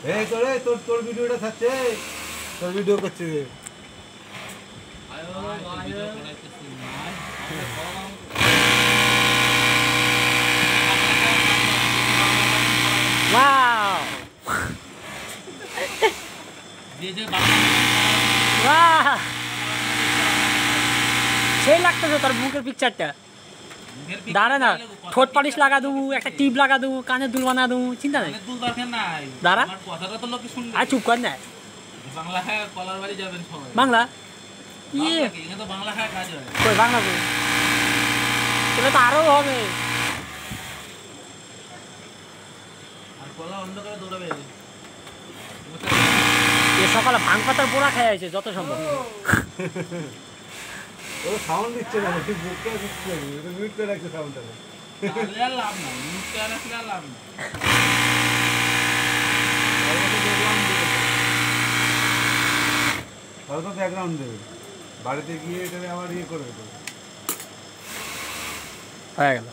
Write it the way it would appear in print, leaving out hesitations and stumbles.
এই তোরে তোর তোর ভিডিওটা থাকছে, তোর ভিডিও করছে। ওয়াও বাহ, সেই লাগতেছে তোর মুখের পিকচারটা। দাঁড়া না, ঠোঁট পালিশ লাগা দেবো, একটা টিপ লাগা দেবো, কানের দুল বানা দেবো, চিন্তা নেই। দাঁড়া আর চুপ কর না। বাংলা ইয়ে কই বাংলা কই, তাহলে তো আরও হবে। এ সকালে ভাঙ পাতার পোড়া খেয়ে আছে যত সম্ভব। ও সাউন্ড দিচ্ছে না, তুই বুকটা দিচ্ছে, মিউট করে রাখছে সাউন্ডটা। লাভ নাই, মিউট করে রাখলে লাভ নাই। তাহলে তো ব্যাকগ্রাউন্ড দেবে, বাড়িতে গিয়ে এটা আবার ইয়ে করবে তো। হয়ে গেল।